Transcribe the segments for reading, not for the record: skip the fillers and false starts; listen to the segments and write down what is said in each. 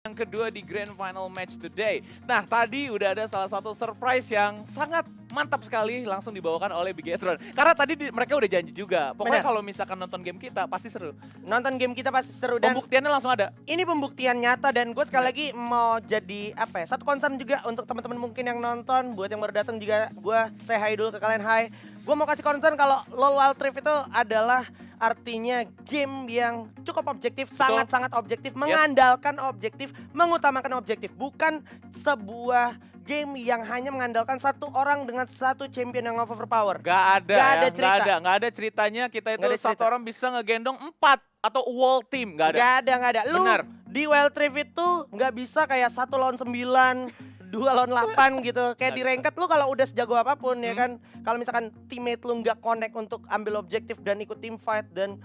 yang kedua di Grand Final Match today. Nah, tadi udah ada salah satu surprise yang sangat mantap sekali langsung dibawakan oleh Bigetron. Karena tadi mereka udah janji juga. Pokoknya kalau misalkan nonton game kita pasti seru. Nonton game kita pasti seru dan Pembuktiannya langsung ada. ini pembuktian nyata dan gue sekali lagi mau jadi apa ya, satu concern juga untuk teman-teman mungkin yang nonton, buat yang baru datang juga gue say hi dulu ke kalian, hai. Gue mau kasih concern kalau LoL Wild Rift itu adalah artinya game yang cukup objektif, sangat-sangat objektif, mengandalkan objektif, mengutamakan objektif, bukan sebuah game yang hanya mengandalkan satu orang dengan satu champion yang overpower. Gak ada, Gak ada ya, cerita. Gak ada ceritanya kita itu Nggak ada satu cerita. orang bisa ngegendong 4 atau wall team, gak ada. Gak ada. Lu Benar. di Wild Rift itu nggak bisa kayak 1 lawan 9, 2 lawan 8 gitu. Kayak di ranked lu kalau udah sejago apapun ya kan. Kalau misalkan teammate lu nggak connect untuk ambil objektif dan ikut team fight dan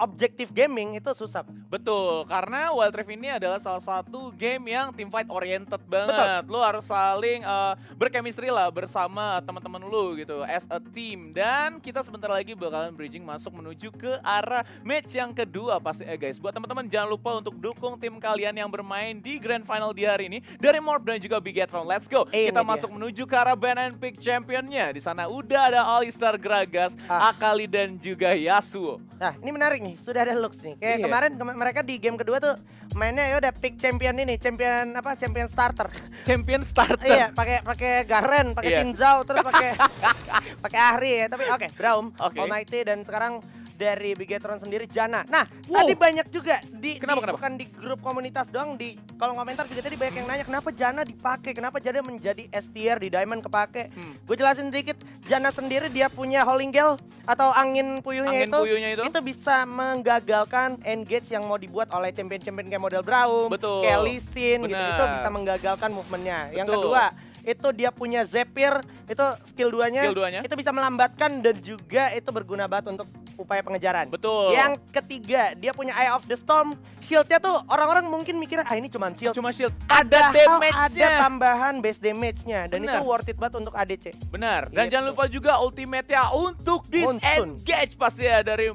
objektif gaming itu susah. Betul, karena Wild Rift ini adalah salah satu game yang team fight oriented banget. Lu harus saling berchemistry lah bersama teman-teman lu gitu as a team. Dan kita sebentar lagi bakalan bridging masuk menuju ke arah match yang kedua pasti guys. Buat teman-teman jangan lupa untuk dukung tim kalian yang bermain di Grand Final di hari ini dari Morph dan juga Bigetron. Let's go. Kita masuk menuju ke arah ban and pick championnya. Di sana udah ada Alistar, Gragas, Akali dan juga Yasuo. Nah, ini menarik nih, sudah ada Lux nih. Kayak kemarin mereka di game kedua tuh mainnya ya udah pick champion ini, champion apa? Champion starter. Champion starter. Iya, pakai Garen, pakai Sinzhou, terus pakai Ahri ya. Tapi oke, Braum, Almighty dan sekarang dari Bigetron sendiri Janna. Nah, tadi banyak juga Kenapa? bukan di grup komunitas doang, di kolom komentar juga tadi banyak yang nanya kenapa Janna dipakai, kenapa Janna menjadi S tier di Diamond kepake. Gue jelasin dikit, Janna sendiri dia punya Howling Gale atau angin puyuhnya itu bisa menggagalkan engage yang mau dibuat oleh champion-champion kayak model Braum, kayak Lee Sin gitu. Itu bisa menggagalkan movementnya. Yang kedua, itu dia punya Zephyr, itu skill 2-nya itu bisa melambatkan dan juga itu berguna banget untuk upaya pengejaran. Betul. Yang ketiga, dia punya Eye of the Storm. Shield-nya tuh orang-orang mungkin mikir ini cuma shield. Cuma shield. Ada damage-nya. Ada tambahan base damage-nya dan itu worth it banget untuk ADC. Benar. Dan jangan lupa juga ultimate-nya untuk disengage pasti ya dari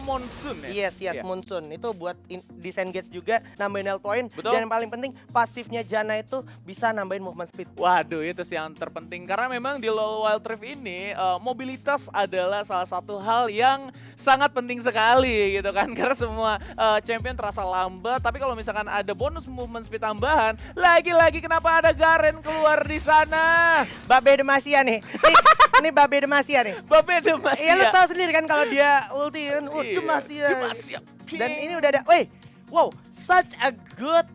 Monsoon ya? Yes, Monsoon. Itu buat disengage juga, nambahin health point. Betul. Dan yang paling penting, pasifnya Janna itu bisa nambahin movement speed. Waduh, itu sih yang terpenting. Karena memang di LoL Wild Rift ini, mobilitas adalah salah satu hal yang sangat penting sekali gitu kan. Karena semua champion terasa lambat, tapi kalau misalkan ada bonus movement speed tambahan, lagi-lagi kenapa ada Garen keluar di sana? Babe Demacia nih. Ini Babe Demacia nih. Babe Demacia. Iya, lu tahu sendiri kan kalau dia ulti kan, Demacia. Dan ini udah ada, wow, such a good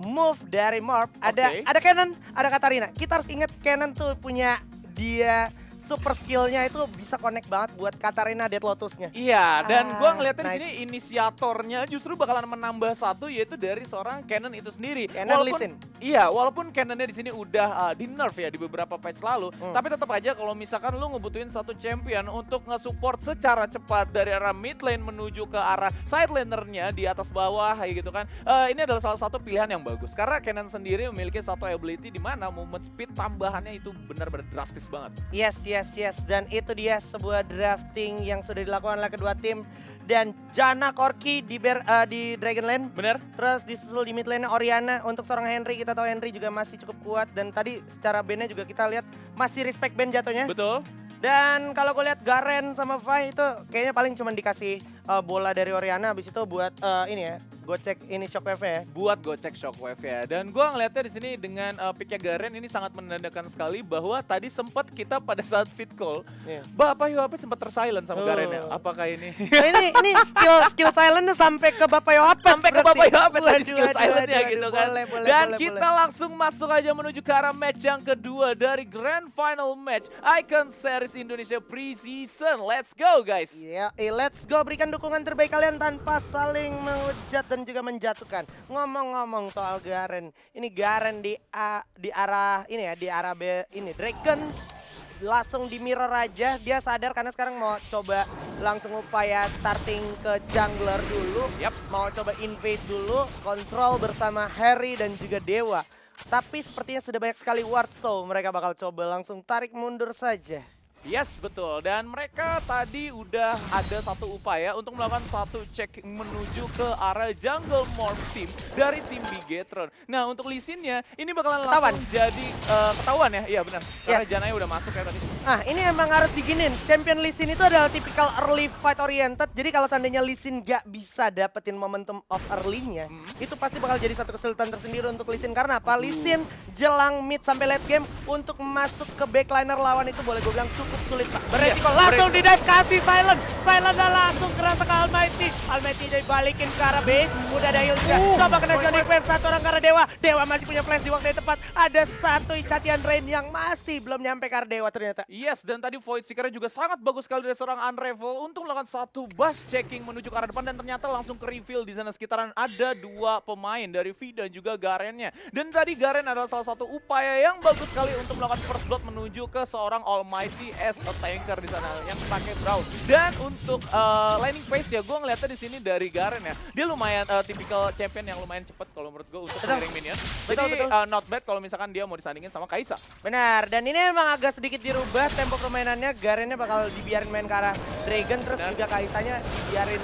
move dari Morph. Ada Kennen, ada Katarina. Kita harus ingat Kennen tuh punya dia super skillnya itu bisa connect banget buat Katarina Death Lotus-nya. Iya, dan gua ngeliatnya di sini inisiatornya justru bakalan menambah satu, yaitu dari seorang Kennen itu sendiri. Kennen Lee Sin. Iya, walaupun Cannonnya di sini udah di nerf ya di beberapa patch lalu, tapi tetap aja kalau misalkan lu ngebutuhin satu champion untuk nge-support secara cepat dari arah mid lane menuju ke arah side lanernya di atas bawah kayak gitu kan, ini adalah salah satu pilihan yang bagus. Karena Kennen sendiri memiliki satu ability di mana movement speed tambahannya itu benar-benar drastis banget. Yes. Dan itu dia sebuah drafting yang sudah dilakukan oleh kedua tim. Dan Janna Corki di Dragonlane. Bener. Terus disusul di mid lane Orianna. Untuk seorang Henry, kita tahu Henry juga masih cukup kuat. Dan tadi secara bandnya juga kita lihat masih respect band jatuhnya. Betul. Dan kalau gue lihat Garen sama Vi itu kayaknya paling cuma dikasih bola dari Orianna, habis itu buat ini ya, gocek ini shockwave ya. Buat gocek shockwave ya. Dan gua ngeliatnya di sini dengan picknya Garen ini sangat menandakan sekali bahwa tadi sempat kita pada saat fit call, Bapak Yoape sempat tersilent sama Garen ya. Apakah ini? Nah, ini skill silentnya sampai ke Bapak Yoape. Sampai ke Bapak Yoape tadi skill silentnya gitu kan. Dan boleh. kita langsung masuk aja menuju ke arah match yang kedua dari Grand Final Match Icon Series Indonesia Pre-Season. Let's go guys. Iya, let's go, berikan dukungan terbaik kalian tanpa saling menghujat dan juga menjatuhkan. Ngomong-ngomong soal Garen, ini Garen di arah ini ya, di arah ini Dragon langsung di mirror aja. Dia sadar karena sekarang mau coba langsung upaya starting ke jungler dulu. Mau coba invade dulu, kontrol bersama Harry dan juga Dewa. Tapi sepertinya sudah banyak sekali ward, so mereka bakal coba langsung tarik mundur saja. Yes, betul. Dan mereka tadi udah ada satu upaya untuk melakukan satu cek menuju ke arah jungle morph team dari tim Bigetron. Nah, untuk Lee Sin-nya ini bakalan Ketahuan. langsung jadi ketahuan ya? Iya benar. Karena Yes. Janaya udah masuk ya tadi. Nah, ini emang harus diginin. Champion Lee Sin itu adalah tipikal early fight oriented. Jadi kalau seandainya Lee Sin gak bisa dapetin momentum of early-nya, itu pasti bakal jadi satu kesulitan tersendiri untuk Lee Sin. Karena apa? Lee Sin jelang mid sampai late game untuk masuk ke backliner lawan itu boleh gue bilang cukup sulit, Pak. Beresiko langsung di dive kasih silent. Silent langsung kerasa ke Almighty. Almighty jadi balikin ke arah base. Udah ada heal juga. Coba kena Sonic Wave satu orang ke arah Dewa. Dewa masih punya flash di waktu yang tepat. Ada satu Icatian Rain yang masih belum nyampe ke arah Dewa ternyata. Yes, dan tadi Void Seeker juga sangat bagus sekali dari seorang Unravel untuk melakukan satu bus checking menuju ke arah depan dan ternyata langsung ke reveal di sana sekitaran ada dua pemain dari V dan juga Garennya. Dan tadi Garen adalah salah satu upaya yang bagus sekali untuk melakukan first blood menuju ke seorang Almighty as a tanker di sana yang pakai Brawl. Dan untuk laning pace ya, gue ngeliatnya di sini dari Garen ya, dia lumayan tipikal champion yang lumayan cepat kalau menurut gue untuk clearing minion. Jadi not bad kalau misalkan dia mau disandingin sama Kaisa. Benar, dan ini emang agak sedikit dirubah tempo permainannya. Garennya bakal dibiarin main ke arah Dragon, terus juga Kaisanya dibiarin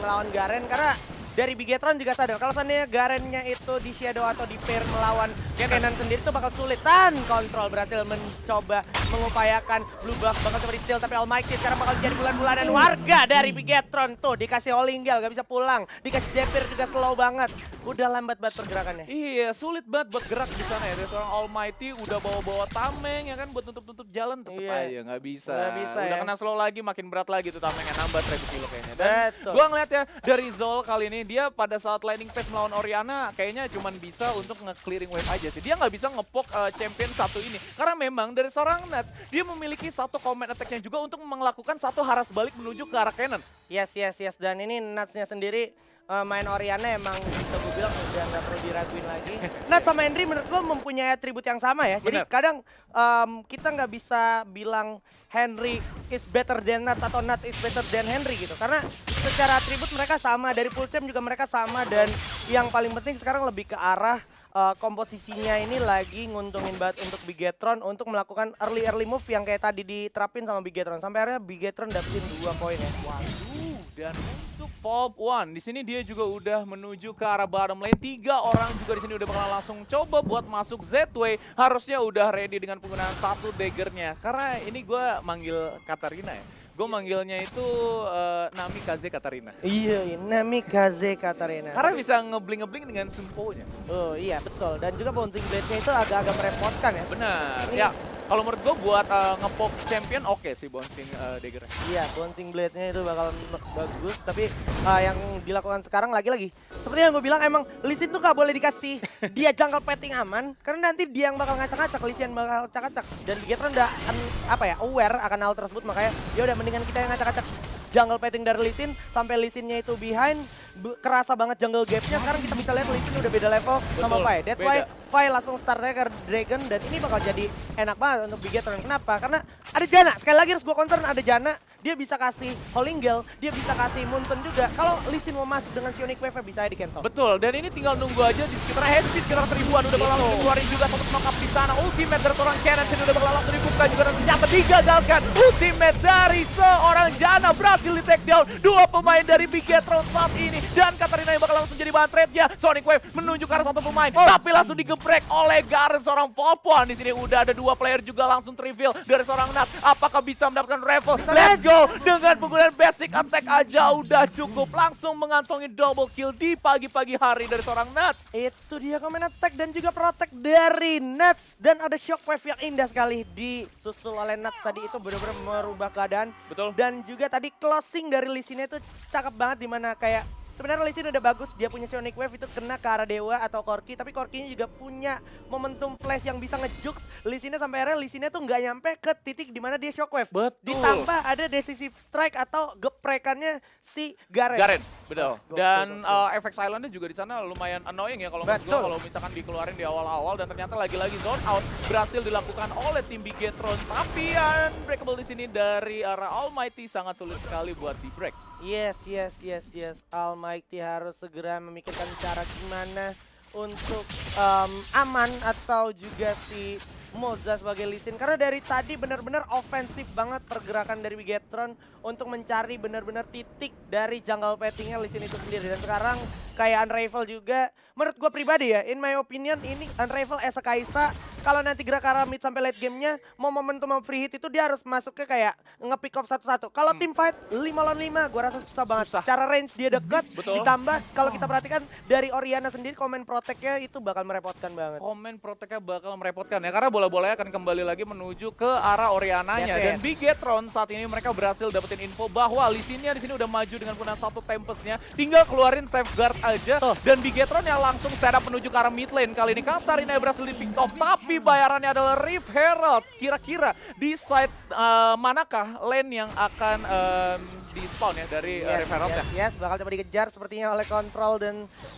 ngelawan Garen. Karena dari Bigetron juga sadar kalau seandainya Garennya itu di shadow atau di pair melawan Kenan sendiri itu bakal sulit. Dan Control berhasil mencoba mengupayakan blue buff bakal coba di steal, tapi Almighty sekarang bakal jadi bulan-bulanan warga dari Bigetron. Tuh dikasih Holingel gak bisa pulang, dikasih Zephyr juga slow banget. Udah lambat banget pergerakannya. Iya, sulit banget buat gerak di sana ya. Dari seorang Almighty udah bawa-bawa tameng ya kan buat tutup-tutup jalan tetep aja nggak bisa. Nggak bisa Udah ya. kena slow lagi, makin berat lagi tuh tamengnya, nambah trade kilo kayaknya. Dan Betul. gua ngeliat ya dari Zol kali ini dia pada saat landing phase melawan Orianna kayaknya cuman bisa untuk nge-clearing wave aja sih. Dia nggak bisa ngepok champion satu ini. Karena memang dari seorang Nuts dia memiliki satu command attack-nya juga untuk melakukan satu haras balik menuju ke arah Kenan. Yes. Dan ini Nuts-nya sendiri main Orianna emang bisa gue bilang udah nggak perlu diraguin lagi. Nuts sama Henry menurut gue mempunyai atribut yang sama ya. Jadi Bener. kadang kita nggak bisa bilang Henry is better than Nuts atau Nuts is better than Henry gitu. Karena secara atribut mereka sama, dari full champ juga mereka sama. Dan yang paling penting sekarang lebih ke arah komposisinya ini lagi nguntungin banget untuk Bigetron untuk melakukan early move yang kayak tadi diterapin sama Bigetron. Sampai akhirnya Bigetron dapetin 2 poin ya. Waduh, dan untuk Pop One di sini dia juga udah menuju ke arah bottom lane. 3 orang juga di sini udah bakal langsung coba buat masuk Z-Way. Harusnya udah ready dengan penggunaan satu daggernya. Karena ini gue manggil Katarina ya. Gue manggilnya itu Namikaze Katarina. Iya, Namikaze Katarina. Karena bisa ngebling-ngebling dengan sumponya. Oh iya betul, dan juga bouncing blade-nya itu agak-agak merepotkan ya. Benar. Ini- Ya, kalau menurut gue buat ngepop champion oke sih bouncing dagger. Iya, bouncing blade-nya itu bakal bagus, tapi yang dilakukan sekarang lagi-lagi seperti yang gue bilang, emang Lee Sin tuh gak boleh dikasih dia jungle petting aman, karena nanti dia yang bakal ngacak-ngacak, Lee Sin bakal ngacak-ngacak. Dan Bigetron udah aware akan hal tersebut, makanya ya udah mendingan kita yang ngacak-ngacak jungle petting dari Lee Sin sampai Lee Sin-nya itu behind. Kerasa banget jungle gap-nya. Sekarang kita bisa lihat Lee Sin udah beda level sama Betul, Fai. That's why beda. Fai langsung startnya ke Dragon, dan ini bakal jadi enak banget untuk Bigetron. Kenapa? Karena ada Janna. Sekali lagi harus gue counter, ada Janna. Dia bisa kasih Holingel, dia bisa kasih Munten juga. Kalau Lee Sin mau masuk dengan Sonic Wave bisa di cancel. Betul, dan ini tinggal nunggu aja di sekitar headpiece sekitar 1000-an udah bakal langsung dikeluarin juga untuk knock-up di sana. Ultimate dari seorang Kenan sini udah bakal langsung dibuka juga dan ternyata digagalkan. Ultimate dari seorang Janna berhasil di take down. 2 pemain dari Bigetron saat ini dan Katarina yang bakal langsung jadi bahan trade-nya. Sonic Wave menuju ke arah satu pemain, tapi langsung digeprek oleh Garen seorang Popon. Di sini udah ada 2 player juga langsung reveal dari seorang Nuts. Apakah bisa mendapatkan reveal? Let's go! Dengan penggunaan basic attack aja udah cukup langsung mengantongi double kill di pagi-pagi hari dari seorang Nuts. Itu dia command attack dan juga protect dari Nuts. Dan ada shockwave yang indah sekali disusul oleh Nuts tadi, itu benar-benar merubah keadaan. Betul. Dan juga tadi closing dari Lee Sin-nya itu cakep banget, dimana kayak sebenarnya Lee Sin udah bagus, dia punya Sonic Wave itu kena ke arah Dewa atau Corki, tapi Corki-nya juga punya momentum flash yang bisa ngejukes Lee Sin-nya sampai akhirnya Lee Sin-nya tuh nggak nyampe ke titik dimana dia Shockwave. Betul. Ditambah ada decisive strike atau geprekannya si Garen. Garen, betul. Gokil, Dan gokil. efek silentnya juga di sana lumayan annoying ya kalau menurut Betul. gue, kalau misalkan dikeluarin di awal-awal dan ternyata lagi-lagi zone out berhasil dilakukan oleh tim Bigetron. Tapi unbreakable di sini dari arah Almighty sangat sulit sekali buat di break. Yes. Almighty harus segera memikirkan cara gimana untuk aman atau juga si Moza sebagai Lee Sin. Karena dari tadi benar-benar ofensif banget pergerakan dari Bigetron untuk mencari benar-benar titik dari jungle pettingnya Lee Sin itu sendiri. Dan sekarang kayak Unravel juga, menurut gue pribadi ya, in my opinion ini Unravel as a Kaisa, kalau nanti gerak arah mid sampai late gamenya, mau momentum free hit itu dia harus masuknya kayak nge-pick off satu-satu. Kalau team fight 5 lawan 5, gue rasa susah banget. Secara range dia dekat, ditambah kalau kita perhatikan dari Oriana sendiri, komen protect-nya itu bakal merepotkan banget. Komen protectnya bakal merepotkan ya, karena bola-bolanya akan kembali lagi menuju ke arah Oriananya. Dan Bigetron saat ini mereka berhasil dapetin info bahwa Lee Sin-nya di sini udah maju dengan penggunaan satu Tempest-nya, tinggal keluarin safeguard aja. Dan Bigetron yang langsung setup menuju ke arah mid lane. Kali ini Katarina berhasil di pick off, tapi bayarannya adalah Rift Herald. Kira-kira di side manakah lane yang akan di spawn ya dari Rift Herald ya? Yes, bakal coba dikejar sepertinya oleh Control dan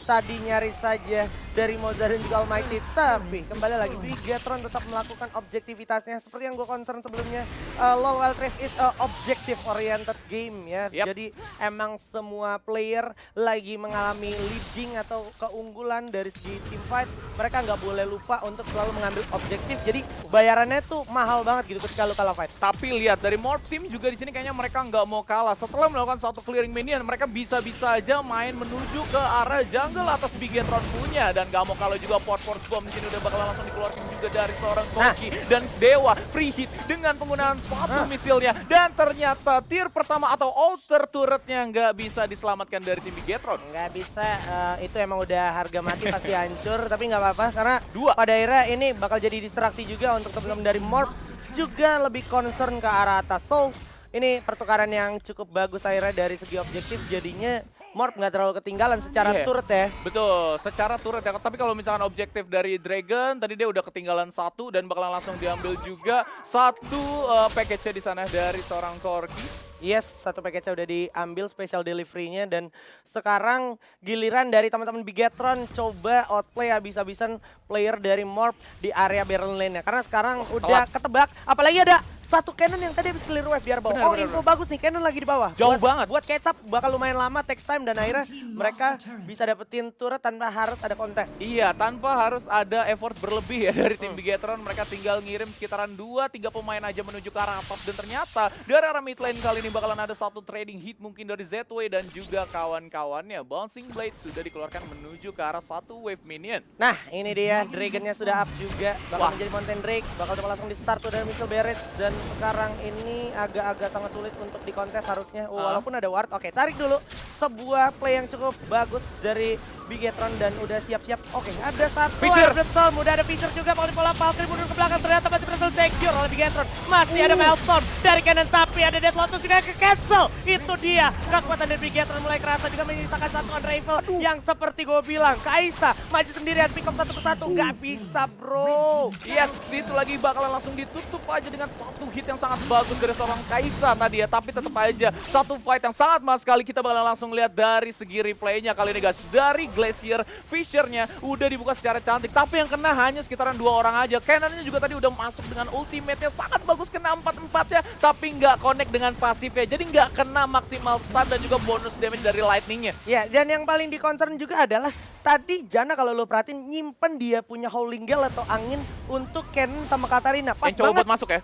tadi nyaris saja dari Moza dan juga Almighty. Tapi kembali lagi Bigetron tetap melakukan objektivitasnya seperti yang gue concern sebelumnya. LoL Wild Rift is a objective oriented game ya. Jadi emang semua player lagi mengalami leading atau keunggulan dari segi team fight. Mereka nggak boleh lupa untuk selalu mengambil objektif. Jadi bayarannya tuh mahal banget gitu ketika lu kalah fight. Tapi lihat dari Morph Team juga di sini kayaknya mereka nggak mau kalah. Setelah melakukan satu clearing minion, mereka bisa-bisa aja main menuju ke arah jungle atas Bigetron punya. Dan nggak mau kalah juga Force Bomb di sini udah bakalan langsung dikeluarkan juga dari seorang Koki. Dan Dewa free hit dengan penggunaan satu misilnya. Dan ternyata tier pertama atau outer turretnya nggak bisa diselamatkan dari tim Bigetron. Nggak bisa, itu emang udah harga mati pasti hancur. Tapi nggak apa-apa karena Dua. pada akhirnya ini bakal jadi distraksi juga untuk teman-teman dari Morph. Juga lebih concern ke arah atas. So, ini pertukaran yang cukup bagus akhirnya dari segi objektif, jadinya Morph nggak terlalu ketinggalan secara turret ya. Betul, secara turret ya. Tapi kalau misalkan objektif dari Dragon, tadi dia udah ketinggalan satu dan bakalan langsung diambil juga satu package di sana dari seorang Corki. Yes, satu package udah diambil special delivery-nya dan sekarang giliran dari teman-teman Bigetron coba outplay habis-habisan player dari Morph di area barrel lane-nya. Karena sekarang udah ketebak, apalagi ada satu cannon yang tadi habis clear wave biar bawah. Info bagus nih, cannon lagi di bawah. Jauh banget. Buat kecap bakal lumayan lama, text time dan akhirnya mereka bisa dapetin turret tanpa harus ada kontes. Iya, tanpa harus ada effort berlebih ya dari tim Bigetron. Mereka tinggal ngirim sekitaran 2-3 pemain aja menuju ke arah top. Dan ternyata dari arah mid lane kali ini bakalan ada satu trading hit mungkin dari ZW dan juga kawan-kawannya. Bouncing Blade sudah dikeluarkan menuju ke arah satu wave minion. Nah, ini dia Dragonnya sudah up juga. Bakal menjadi Mountain Drake. Bakal coba langsung di start tuh dari missile barrage. Dan sekarang ini agak-agak sangat sulit untuk dikontes harusnya. Walaupun ada ward. Oke, tarik dulu. Sebuah play yang cukup bagus dari Bigetron dan udah siap-siap. Oke, ada satu Hybrid Storm, udah ada Fisher juga. Mau dipola Valkyrie mundur ke belakang, ternyata masih berhasil secure oleh Bigetron. Masih ada Maelstrom dari kanan, tapi ada Death Lotus juga ke cancel. Itu dia, kekuatan dari Bigetron mulai kerasa juga menyisakan satu Unravel yang seperti gue bilang, Kaisa maju sendirian, pick up satu persatu, nggak bisa bro. Yes, itu lagi bakalan langsung ditutup aja dengan satu hit yang sangat bagus dari seorang Kaisa tadi ya. Tapi tetap aja satu fight yang sangat mahal sekali. Kita bakalan langsung lihat dari segi replaynya kali ini guys. Dari Glacier, Fisher-nya udah dibuka secara cantik, tapi yang kena hanya sekitaran 2 orang aja. Cannon-nya juga tadi udah masuk dengan ultimate-nya sangat bagus, kena 4-4 ya, tapi nggak connect dengan pasifnya. Jadi nggak kena maksimal stun dan juga bonus damage dari lightning-nya. Ya, dan yang paling di-concern juga adalah tadi Janna kalau lo perhatiin nyimpen dia punya Howling Gale atau angin untuk Cannon sama Katarina. Pas coba banget buat masuk ya.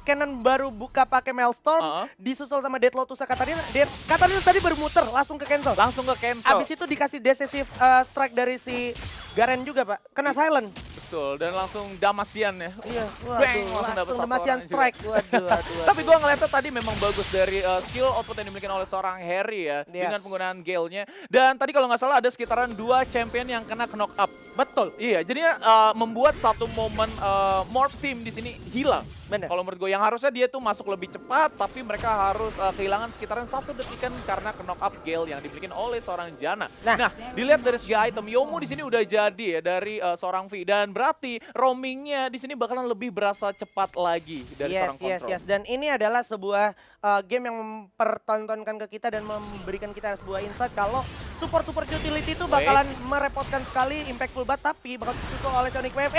Cannon baru buka pakai Maelstrom, disusul sama Death Lotus Katarina. Katarina tadi baru muter langsung ke cancel. Langsung ke cancel. Abis itu dikasih decisive strike dari si Garen juga pak, kena silent. Betul, dan langsung Damasian ya. Iya, Bang, langsung Damasian strike. Waduh. Tapi gue ngeliatnya tadi memang bagus dari skill output yang dimiliki oleh seorang Harry ya. Dengan penggunaan Gale-nya. Dan tadi kalau nggak salah ada sekitaran 2 champion yang kena knock up. Betul. Iya, jadinya membuat satu momen Morph Team di sini hilang. Bener. Kalau menurut gue yang harusnya dia tuh masuk lebih cepat, tapi mereka harus kehilangan sekitaran 1 detikan karena knock up Gale yang dimiliki oleh seorang Janna. Nah, dilihat dari segi item, Yomu di sini udah jadi ya dari seorang V, dan berarti roamingnya di sini bakalan lebih berasa cepat lagi dari seorang Control. Yes. Dan ini adalah sebuah game yang mempertontonkan ke kita dan memberikan kita sebuah insight kalau support utility itu bakalan merepotkan sekali, impactful banget, tapi bakal disusul oleh Sonic Wave.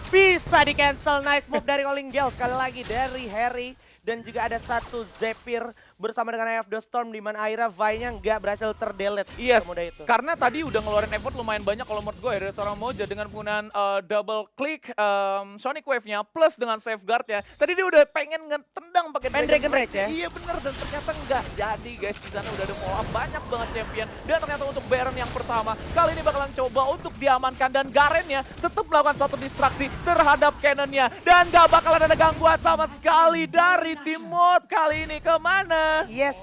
Bisa di cancel, nice move dari Calling Gale sekali lagi dari Harry. Dan juga ada satu Zephyr bersama dengan Eye of the Storm di mana akhirnya Vi-nya nggak berhasil terdelete Yes, semudah itu. karena tadi udah ngeluarin effort lumayan banyak kalau menurut gue ya dari seorang Moja dengan penggunaan double click Sonic Wave-nya plus dengan safeguard-nya. Tadi dia udah pengen ngetendang pakai Dragon Rage ya? Iya bener, dan ternyata nggak jadi guys. Di sana udah ada follow up banyak banget champion. Dan ternyata untuk Baron yang pertama, kali ini bakalan coba untuk diamankan. Dan Garennya tetap melakukan satu distraksi terhadap cannonnya. Dan gak bakalan ada gangguan sama sekali dari tim Mod kali ini. Kemana? Yes.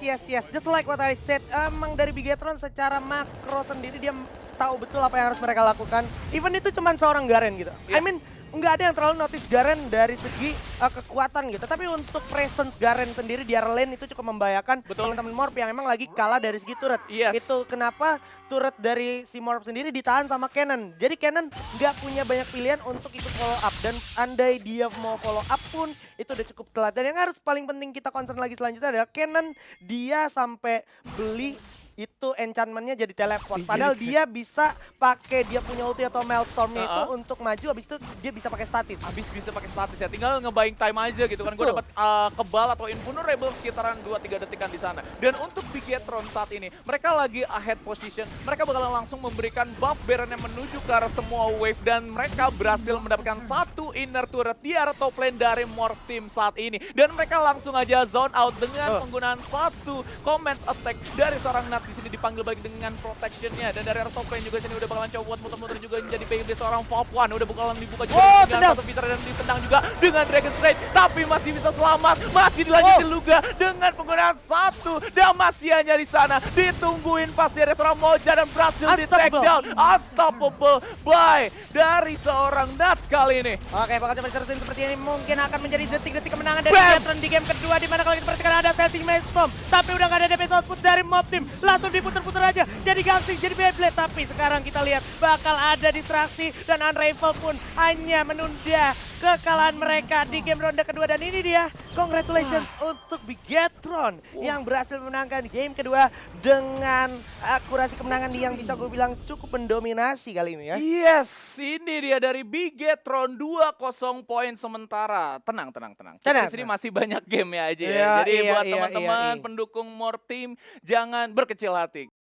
Just like what I said, emang dari Bigetron secara makro sendiri dia tahu betul apa yang harus mereka lakukan. Even itu cuma seorang Garen gitu. Yeah. I mean, nggak ada yang terlalu notice Garen dari segi kekuatan gitu. Tapi untuk presence Garen sendiri di area lane itu cukup membahayakan teman-teman Morph yang emang lagi kalah dari segi turret. Yes. Itu kenapa turret dari si Morph sendiri ditahan sama Cannon. Jadi Cannon nggak punya banyak pilihan untuk ikut follow up. Dan andai dia mau follow up pun itu udah cukup telat. Dan yang harus paling penting kita concern lagi selanjutnya adalah Cannon dia sampai beli itu enchantment-nya jadi teleport. Padahal dia bisa pakai dia punya ulti atau Maelstrom-nya itu untuk maju, habis itu dia bisa pakai statis. Habis bisa pakai statis ya, tinggal nge-buying time aja gitu kan. Gue dapat kebal atau invulnerable sekitaran 2-3 detikan di sana. Dan untuk Bigetron saat ini, mereka lagi ahead position. Mereka bakalan langsung memberikan buff Baron yang menuju ke arah semua wave. Dan mereka berhasil mendapatkan satu inner turret di arah top lane dari Morph Team saat ini. Dan mereka langsung aja zone out dengan penggunaan satu command attack dari seorang Nat. Di sini dipanggil balik dengan protection-nya. Dan dari arah top lane juga sini udah bakalan coba buat muter-muter juga menjadi BMD seorang Fop1. Udah bakalan dibuka juga dengan satu fitur dan ditendang juga dengan Dragon Straight. Tapi masih bisa selamat. Masih dilanjutin juga dengan penggunaan satu Damasianya di sana. Ditungguin pas dari seorang Moja dan berhasil di take down. Unstoppable by dari seorang Nuts kali ini. Oke, bakal coba diterusin seperti ini. Mungkin akan menjadi detik-detik kemenangan dari Bigetron di game kedua. Dimana kalau kita perhatikan ada Celtic Maelstrom. Tapi udah gak ada damage output dari Mob Team. Langsung diputer-puter aja. Jadi Gangsing, jadi Beyblade. Tapi sekarang kita lihat bakal ada distraksi. Dan Unravel pun hanya menunda kekalahan mereka di game ronde kedua. Dan ini dia, congratulations untuk Bigetron yang berhasil memenangkan game kedua dengan akurasi kemenangan yang bisa gue bilang cukup mendominasi kali ini ya. Yes, ini dia dari Bigetron 2-0 poin sementara. Tenang. Di sini masih banyak game ya aja ya. Jadi buat teman-teman pendukung Morph Team, jangan berkecil hati.